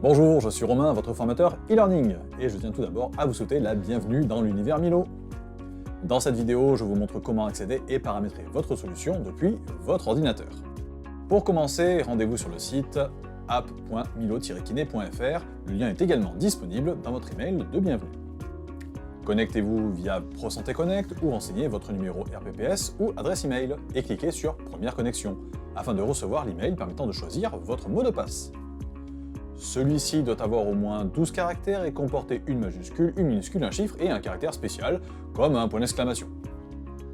Bonjour, je suis Romain, votre formateur e-learning, et je tiens tout d'abord à vous souhaiter la bienvenue dans l'univers Milo. Dans cette vidéo, je vous montre comment accéder et paramétrer votre solution depuis votre ordinateur. Pour commencer, rendez-vous sur le site app.milo-kiné.fr, le lien est également disponible dans votre email de bienvenue. Connectez-vous via ProSanté Connect ou renseignez votre numéro RPPS ou adresse email et cliquez sur Première connexion afin de recevoir l'email permettant de choisir votre mot de passe. Celui-ci doit avoir au moins 12 caractères et comporter une majuscule, une minuscule, un chiffre et un caractère spécial, comme un point d'exclamation.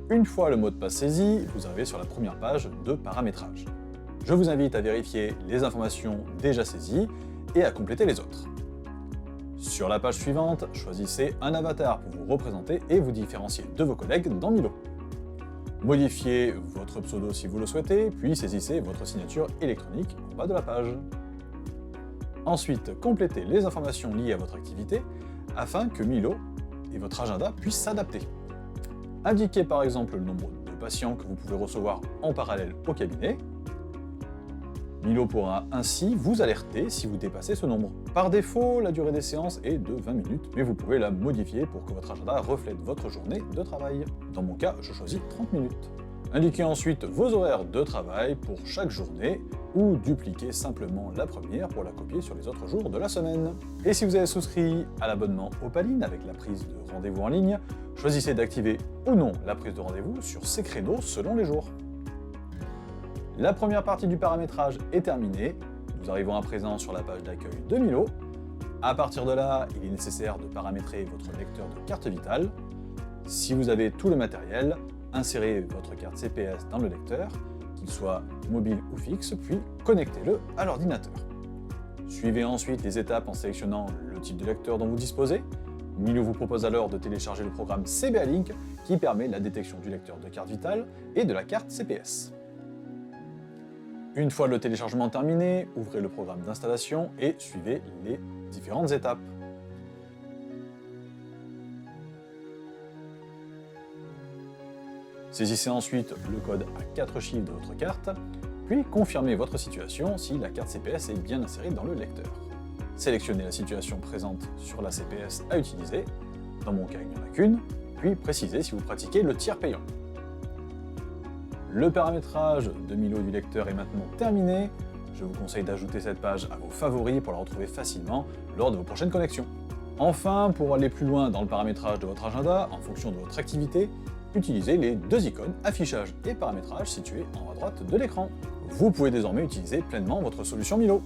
Une fois le mot de passe saisi, vous arrivez sur la première page de paramétrage. Je vous invite à vérifier les informations déjà saisies et à compléter les autres. Sur la page suivante, choisissez un avatar pour vous représenter et vous différencier de vos collègues dans Milo. Modifiez votre pseudo si vous le souhaitez, puis saisissez votre signature électronique en bas de la page. Ensuite, complétez les informations liées à votre activité afin que Milo et votre agenda puissent s'adapter. Indiquez par exemple le nombre de patients que vous pouvez recevoir en parallèle au cabinet. Milo pourra ainsi vous alerter si vous dépassez ce nombre. Par défaut, la durée des séances est de 20 minutes, mais vous pouvez la modifier pour que votre agenda reflète votre journée de travail. Dans mon cas, je choisis 30 minutes. Indiquez ensuite vos horaires de travail pour chaque journée ou dupliquez simplement la première pour la copier sur les autres jours de la semaine. Et si vous avez souscrit à l'abonnement Opaline avec la prise de rendez-vous en ligne, choisissez d'activer ou non la prise de rendez-vous sur ces créneaux selon les jours. La première partie du paramétrage est terminée. Nous arrivons à présent sur la page d'accueil de Milo. À partir de là, il est nécessaire de paramétrer votre lecteur de carte vitale. Si vous avez tout le matériel, insérez votre carte CPS dans le lecteur, qu'il soit mobile ou fixe, puis connectez-le à l'ordinateur. Suivez ensuite les étapes en sélectionnant le type de lecteur dont vous disposez. Milo vous propose alors de télécharger le programme CBA Link qui permet la détection du lecteur de carte vitale et de la carte CPS. Une fois le téléchargement terminé, ouvrez le programme d'installation et suivez les différentes étapes. Saisissez ensuite le code à 4 chiffres de votre carte, puis confirmez votre situation si la carte CPS est bien insérée dans le lecteur. Sélectionnez la situation présente sur la CPS à utiliser, dans mon cas il n'y en a qu'une, puis précisez si vous pratiquez le tiers payant. Le paramétrage de Milo du lecteur est maintenant terminé. Je vous conseille d'ajouter cette page à vos favoris pour la retrouver facilement lors de vos prochaines connexions. Enfin, pour aller plus loin dans le paramétrage de votre agenda, en fonction de votre activité, utilisez les deux icônes affichage et paramétrage situées en haut à droite de l'écran. Vous pouvez désormais utiliser pleinement votre solution Milo.